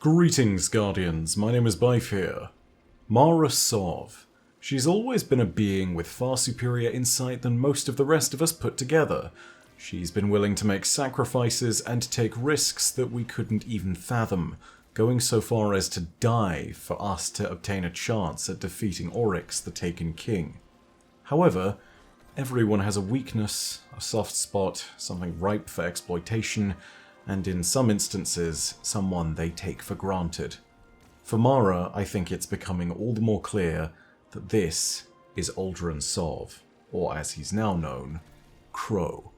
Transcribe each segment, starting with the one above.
Greetings, Guardians. My name is Bife here. Mara Sov. She's always been a being with far superior insight than most of the rest of us put together. She's been willing to make sacrifices and take risks that we couldn't even fathom, going so far as to die for us to obtain a chance at defeating Oryx, the Taken King. However, everyone has a weakness, a soft spot, something ripe for exploitation, and in some instances, someone they take for granted. For Mara, I think it's becoming all the more clear that this is Uldren Sov, or as he's now known, Crow.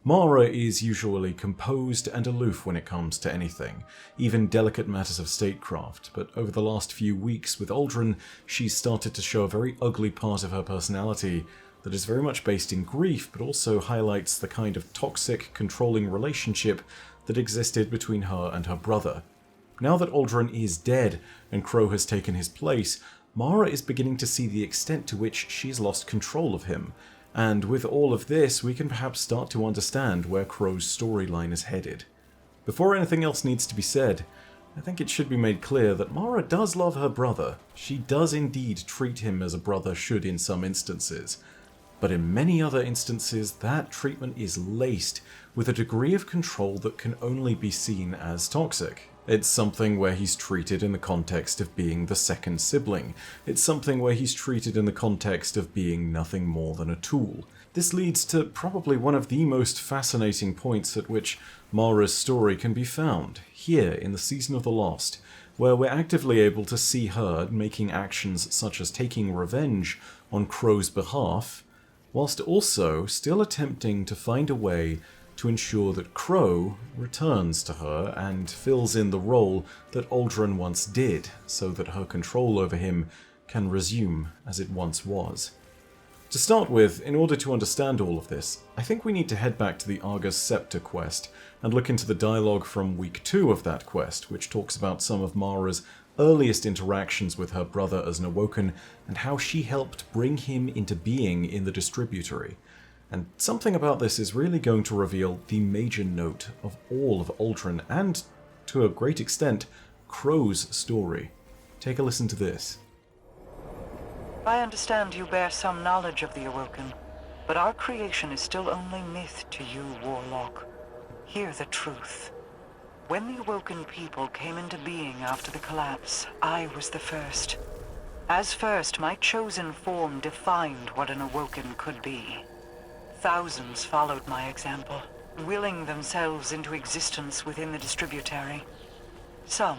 Mara is usually composed and aloof when it comes to anything, even delicate matters of statecraft, but over the last few weeks with Uldren, she's started to show a very ugly part of her personality that is very much based in grief, but also highlights the kind of toxic, controlling relationship that existed between her and her brother. Now that Uldren is dead and Crow has taken his place, Mara is beginning to see the extent to which she's lost control of him, and with all of this, we can perhaps start to understand where Crow's storyline is headed. Before anything else needs to be said, I think it should be made clear that Mara does love her brother. She does indeed treat him as a brother should in some instances. But in many other instances, that treatment is laced with a degree of control that can only be seen as toxic. It's something where he's treated in the context of being the second sibling. It's something where he's treated in the context of being nothing more than a tool. This leads to probably one of the most fascinating points at which Mara's story can be found, here in the Season of the Lost, where we're actively able to see her making actions such as taking revenge on Crow's behalf, whilst also still attempting to find a way to ensure that Crow returns to her and fills in the role that Uldren once did, so that her control over him can resume as it once was. To start with, in order to understand all of this, I think we need to head back to the Argus Scepter quest and look into the dialogue from week 2 of that quest, which talks about some of Mara's earliest interactions with her brother as an Awoken, and how she helped bring him into being in the Distributory. And something about this is really going to reveal the major note of all of Uldren, and, to a great extent, Crow's story. Take a listen to this. I understand you bear some knowledge of the Awoken, but our creation is still only myth to you, Warlock. Hear the truth. When the Awoken people came into being after the collapse, I was the first. As first, my chosen form defined what an Awoken could be. Thousands followed my example, willing themselves into existence within the Distributary. Some,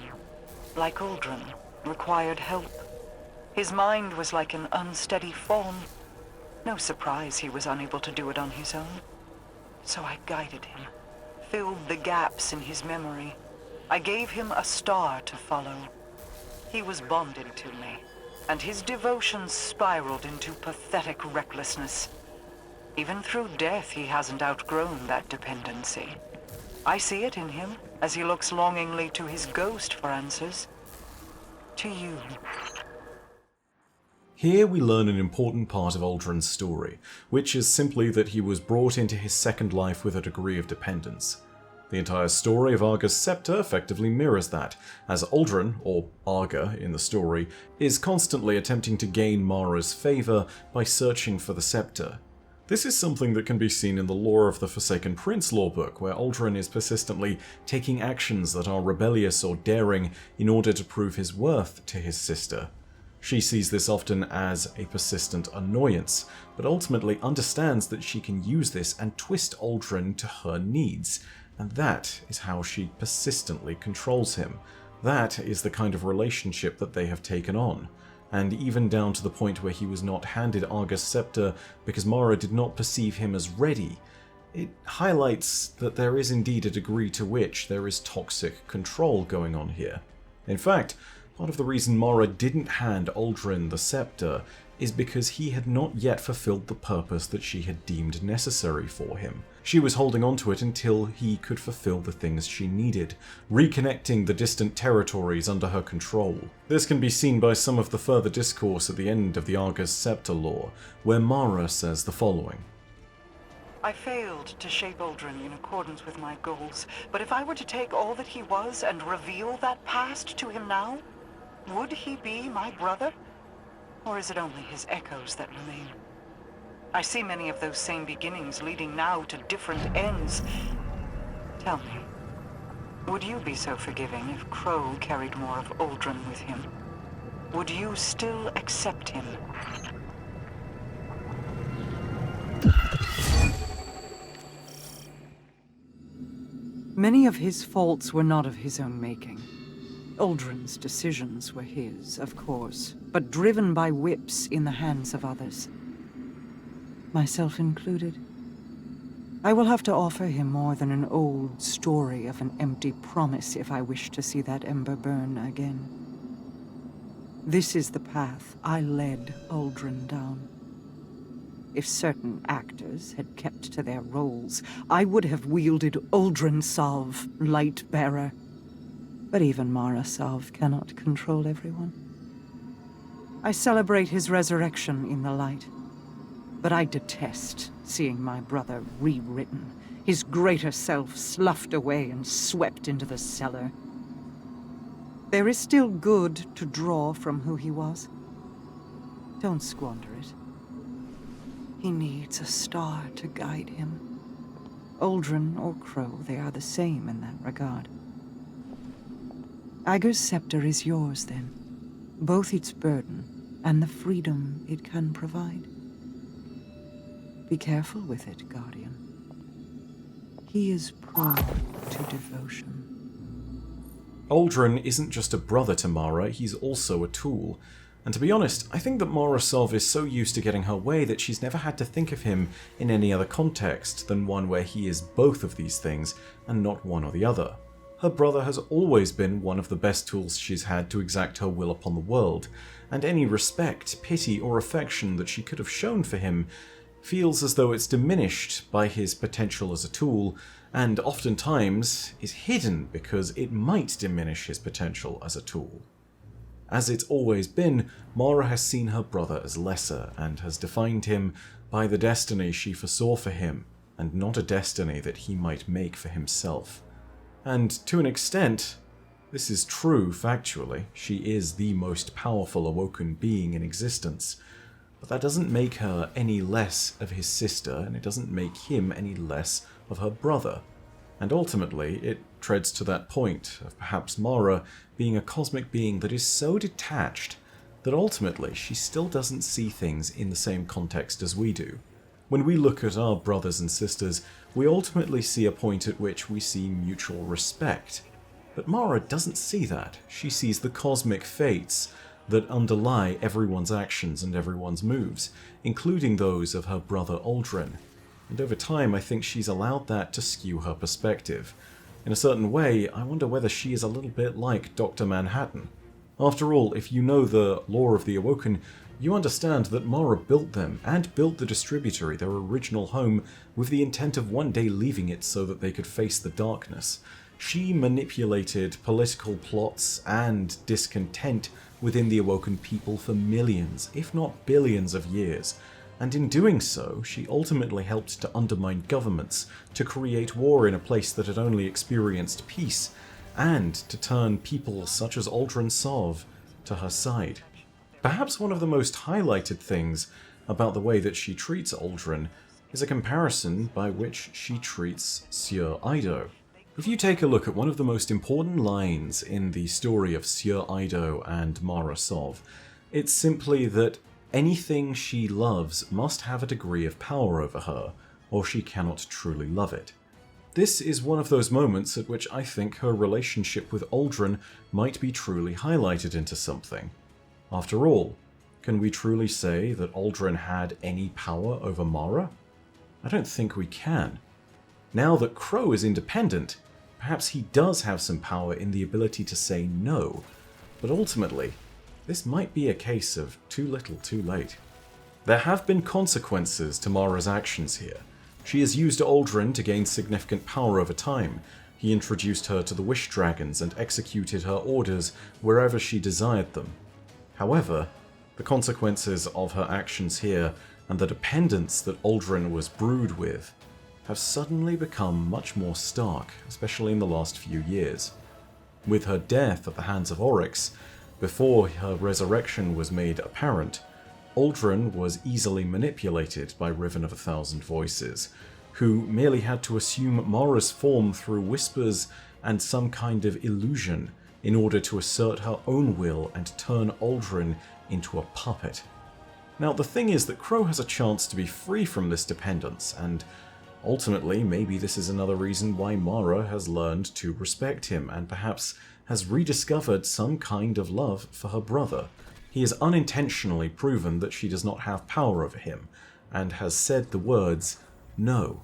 like Uldren, required help. His mind was like an unsteady fawn. No surprise he was unable to do it on his own. So I guided him, filled the gaps in his memory. I gave him a star to follow. He was bonded to me, and his devotion spiraled into pathetic recklessness. Even through death, he hasn't outgrown that dependency. I see it in him as he looks longingly to his ghost for answers. To you. Here we learn an important part of Uldren's story, which is simply that he was brought into his second life with a degree of dependence. The entire story of Argus Scepter effectively mirrors that, as Uldren, or Arga in the story, is constantly attempting to gain Mara's favour by searching for the scepter. This is something that can be seen in the lore of the Forsaken Prince lorebook, where Uldren is persistently taking actions that are rebellious or daring in order to prove his worth to his sister. She sees this often as a persistent annoyance, but ultimately understands that she can use this and twist Uldren to her needs, and that is how she persistently controls him. That is the kind of relationship that they have taken on. And even down to the point where he was not handed Argus Scepter because Mara did not perceive him as ready, it highlights that there is indeed a degree to which there is toxic control going on here. In fact, part of the reason Mara didn't hand Uldren the scepter is because he had not yet fulfilled the purpose that she had deemed necessary for him. She was holding onto it until he could fulfill the things she needed, reconnecting the distant territories under her control. This can be seen by some of the further discourse at the end of the Argus Scepter lore, where Mara says the following. I failed to shape Uldren in accordance with my goals, but if I were to take all that he was and reveal that past to him now, would he be my brother? Or is it only his echoes that remain? I see many of those same beginnings leading now to different ends. Tell me, would you be so forgiving if Crow carried more of Uldren with him? Would you still accept him? Many of his faults were not of his own making. Uldren's decisions were his, of course, but driven by whips in the hands of others. Myself included. I will have to offer him more than an old story of an empty promise if I wish to see that ember burn again. This is the path I led Uldren down. If certain actors had kept to their roles, I would have wielded Uldren Sov, Lightbearer. But even Mara Sov cannot control everyone. I celebrate his resurrection in the light, but I detest seeing my brother rewritten, his greater self sloughed away and swept into the cellar. There is still good to draw from who he was. Don't squander it. He needs a star to guide him. Uldren or Crow, they are the same in that regard. Ager's scepter is yours, then. Both its burden and the freedom it can provide. Be careful with it, Guardian. He is prone to devotion. Uldren isn't just a brother to Mara, he's also a tool. And to be honest, I think that Mara Sov is so used to getting her way that she's never had to think of him in any other context than one where he is both of these things and not one or the other. Her brother has always been one of the best tools she's had to exact her will upon the world, and any respect, pity, or affection that she could have shown for him feels as though it's diminished by his potential as a tool, and oftentimes is hidden because it might diminish his potential as a tool. As it's always been, Mara has seen her brother as lesser, and has defined him by the destiny she foresaw for him, and not a destiny that he might make for himself. And to an extent, this is true factually. She is the most powerful awoken being in existence, but that doesn't make her any less of his sister, and it doesn't make him any less of her brother. And ultimately, it treads to that point of perhaps Mara being a cosmic being that is so detached that ultimately she still doesn't see things in the same context as we do. When we look at our brothers and sisters, we ultimately see a point at which we see mutual respect. But Mara doesn't see that. She sees the cosmic fates that underlie everyone's actions and everyone's moves, including those of her brother Uldren. And over time, I think she's allowed that to skew her perspective. In a certain way, I wonder whether she is a little bit like Dr. Manhattan. After all, if you know the lore of the Awoken, you understand that Mara built them, and built the Distributory, their original home, with the intent of one day leaving it so that they could face the darkness. She manipulated political plots and discontent within the Awoken people for millions, if not billions of years, and in doing so, she ultimately helped to undermine governments, to create war in a place that had only experienced peace, and to turn people such as Uldren Sov to her side. Perhaps one of the most highlighted things about the way that she treats Uldren is a comparison by which she treats Sieur Ido. If you take a look at one of the most important lines in the story of Sieur Ido and Mara Sov, it's simply that anything she loves must have a degree of power over her, or she cannot truly love it. This is one of those moments at which I think her relationship with Uldren might be truly highlighted into something. After all, can we truly say that Uldren had any power over Mara? I don't think we can. Now that Crow is independent, perhaps he does have some power in the ability to say no, but ultimately, this might be a case of too little too late. There have been consequences to Mara's actions here. She has used Uldren to gain significant power over time. He introduced her to the Wish Dragons and executed her orders wherever she desired them. However, the consequences of her actions here and the dependence that Uldren was brewed with have suddenly become much more stark, especially in the last few years. With her death at the hands of Oryx, before her resurrection was made apparent, Uldren was easily manipulated by Riven of a Thousand Voices, who merely had to assume Mara's form through whispers and some kind of illusion in order to assert her own will and turn Uldren into a puppet. Now, the thing is that Crow has a chance to be free from this dependence, and ultimately maybe this is another reason why Mara has learned to respect him and perhaps has rediscovered some kind of love for her brother. He has unintentionally proven that she does not have power over him, and has said the words, no.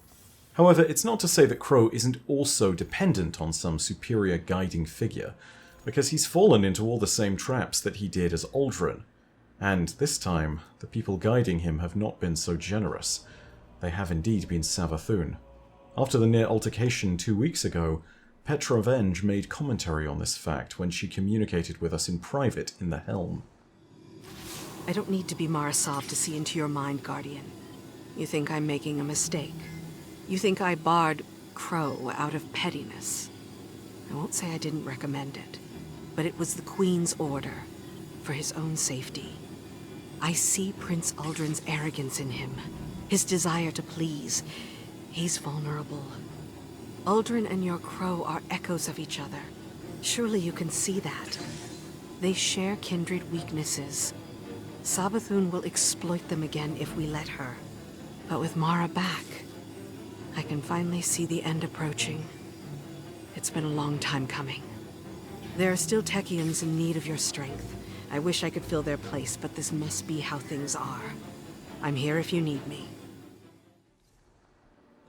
However, it's not to say that Crow isn't also dependent on some superior guiding figure, because he's fallen into all the same traps that he did as Uldren. And this time, the people guiding him have not been so generous. They have indeed been Savathun. After the near altercation 2 weeks ago, Petra Venge made commentary on this fact when she communicated with us in private in the Helm. I don't need to be Mara Sov to see into your mind, Guardian. You think I'm making a mistake. You think I barred Crow out of pettiness. I won't say I didn't recommend it, but it was the Queen's order, for his own safety. I see Prince Uldren's arrogance in him, his desire to please. He's vulnerable. Uldren and your Crow are echoes of each other. Surely you can see that. They share kindred weaknesses. Savathun will exploit them again if we let her. But with Mara back, I can finally see the end approaching. It's been a long time coming. There are still Techeuns in need of your strength. I wish I could fill their place, but this must be how things are. I'm here if you need me.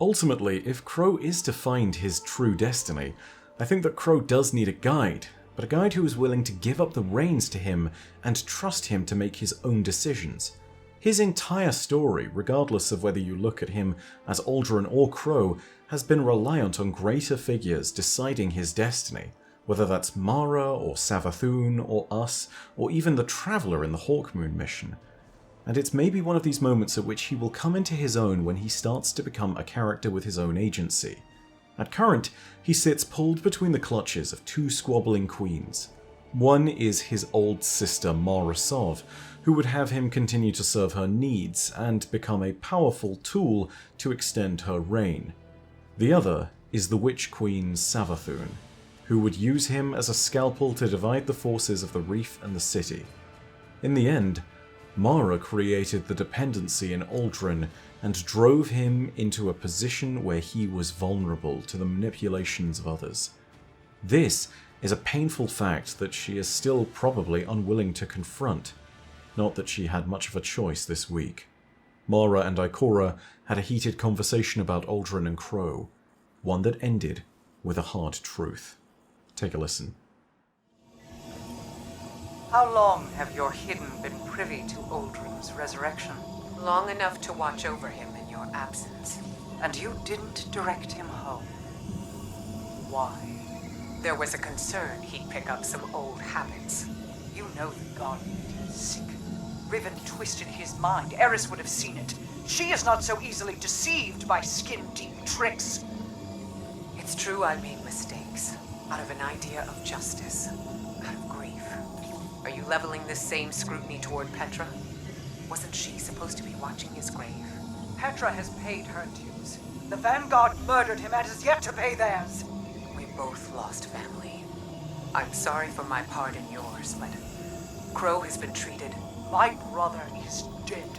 Ultimately, if Crow is to find his true destiny, I think that Crow does need a guide, but a guide who is willing to give up the reins to him and trust him to make his own decisions. His entire story, regardless of whether you look at him as Uldren or Crow, has been reliant on greater figures deciding his destiny, whether that's Mara or Savathun or us, or even the Traveler in the Hawkmoon mission. And it's maybe one of these moments at which he will come into his own when he starts to become a character with his own agency. At current, he sits pulled between the clutches of two squabbling queens. One is his old sister Mara Sov, who would have him continue to serve her needs and become a powerful tool to extend her reign. The other is the Witch Queen Savathun, who would use him as a scalpel to divide the forces of the Reef and the city. In the end, Mara created the dependency in Uldren and drove him into a position where he was vulnerable to the manipulations of others. This is a painful fact that she is still probably unwilling to confront. Not that she had much of a choice this week. Mara and Ikora had a heated conversation about Uldren and Crow, one that ended with a hard truth. Take a listen. How long have your Hidden been privy to Uldren's resurrection? Long enough to watch over him in your absence. And you didn't direct him home. Why? There was a concern he'd pick up some old habits. You know the Guardian is sick. Riven twisted his mind. Eris would have seen it. She is not so easily deceived by skin-deep tricks. It's true I made mistakes, out of an idea of justice, out of grief. Are you leveling this same scrutiny toward Petra? Wasn't she supposed to be watching his grave? Petra has paid her dues. The Vanguard murdered him and is yet to pay theirs. We both lost family. I'm sorry for my part in yours, but Crow has been treated. My brother is dead.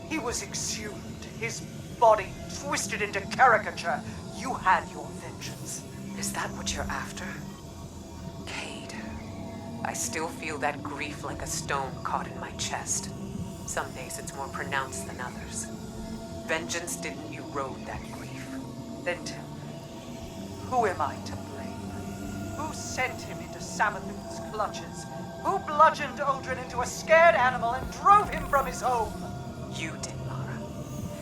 He was exhumed, his body twisted into caricature. You had your vengeance. Is that what you're after? Cade, I still feel that grief like a stone caught in my chest. Some days it's more pronounced than others. Vengeance didn't erode that grief. Then tell me, who am I to blame? Who sent him into Savathun's clutches? Who bludgeoned Uldren into a scared animal and drove him from his home? You did, Mara.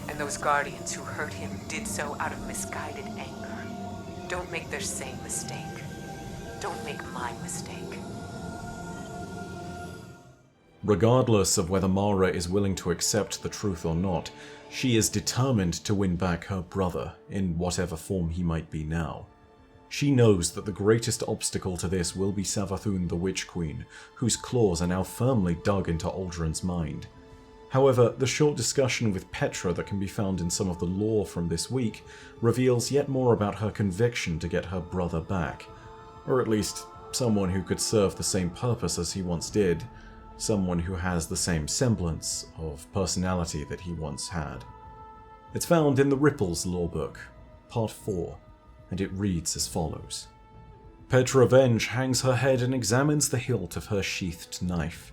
And those Guardians who hurt him did so out of misguided anger. Don't make their same mistake. Don't make my mistake. Regardless of whether Mara is willing to accept the truth or not, she is determined to win back her brother, in whatever form he might be now. She knows that the greatest obstacle to this will be Savathun the Witch Queen, whose claws are now firmly dug into Uldren's mind. However, the short discussion with Petra that can be found in some of the lore from this week reveals yet more about her conviction to get her brother back. Or at least, someone who could serve the same purpose as he once did. Someone who has the same semblance of personality that he once had. It's found in the Ripples lore book, Part 4, and it reads as follows. Petra Venj hangs her head and examines the hilt of her sheathed knife.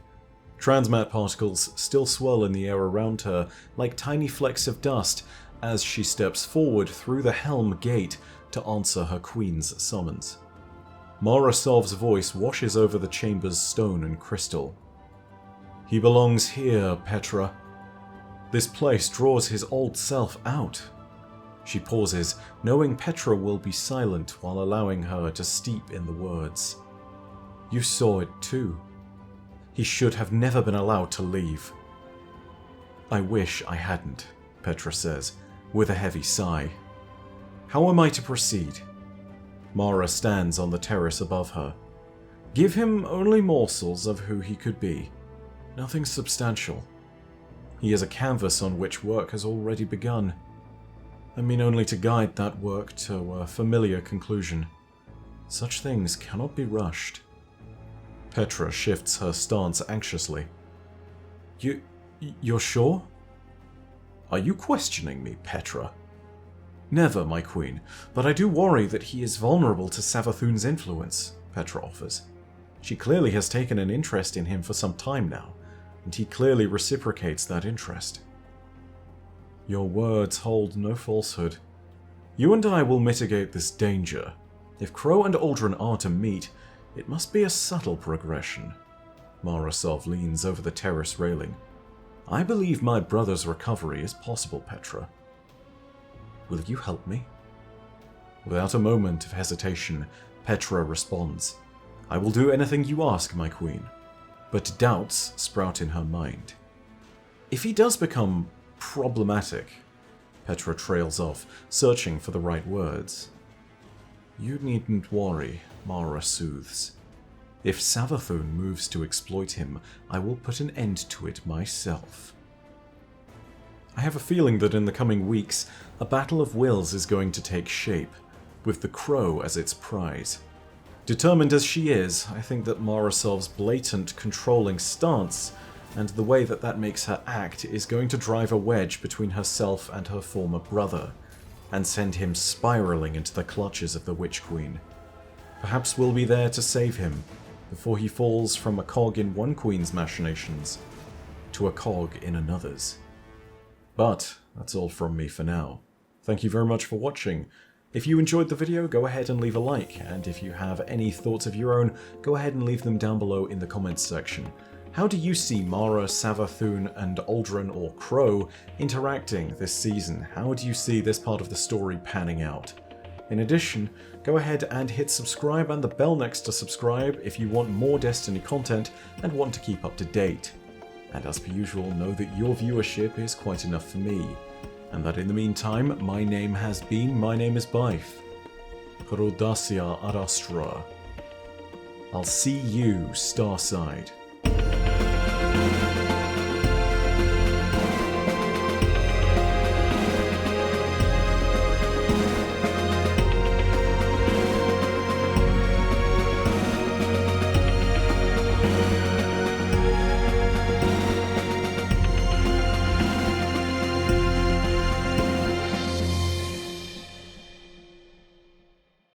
Transmat particles still swirl in the air around her like tiny flecks of dust as she steps forward through the Helm Gate to answer her queen's summons. Mara Sov's voice washes over the chamber's stone and crystal. He belongs here, Petra. This place draws his old self out. She pauses, knowing Petra will be silent while allowing her to steep in the words. You saw it too. He should have never been allowed to leave. I wish I hadn't, Petra says, with a heavy sigh. How am I to proceed? Mara stands on the terrace above her. Give him only morsels of who he could be. Nothing substantial. He is a canvas on which work has already begun. I mean only to guide that work to a familiar conclusion. Such things cannot be rushed. Petra shifts her stance anxiously. You're sure? Are you questioning me, Petra? Never, my queen, but I do worry that he is vulnerable to Savathun's influence, Petra offers. She clearly has taken an interest in him for some time now, and he clearly reciprocates that interest. Your words hold no falsehood. You and I will mitigate this danger. If Crow and Uldren are to meet, it must be a subtle progression. Mara Sov leans over the terrace railing. I believe my brother's recovery is possible, Petra. Will you help me? Without a moment of hesitation, Petra responds. I will do anything you ask, my queen. But doubts sprout in her mind. If he does become problematic, Petra trails off, searching for the right words. You needn't worry, Mara soothes. If Savathun moves to exploit him, I will put an end to it myself. I have a feeling that in the coming weeks, a battle of wills is going to take shape, with the Crow as its prize. Determined as she is, I think that Mara Sov's blatant, controlling stance, and the way that that makes her act, is going to drive a wedge between herself and her former brother, and send him spiraling into the clutches of the Witch Queen. Perhaps we'll be there to save him, before he falls from a cog in one queen's machinations, to a cog in another's. But that's all from me for now. Thank you very much for watching. If you enjoyed the video, go ahead and leave a like, and if you have any thoughts of your own, go ahead and leave them down below in the comments section. How do you see Mara, Savathun, and Uldren or Crow interacting this season? How do you see this part of the story panning out? In addition, go ahead and hit subscribe and the bell next to subscribe if you want more Destiny content and want to keep up to date. And as per usual, know that your viewership is quite enough for me. And that in the meantime, my name is Byf. Rodacia Arastra. I'll see you, Starside.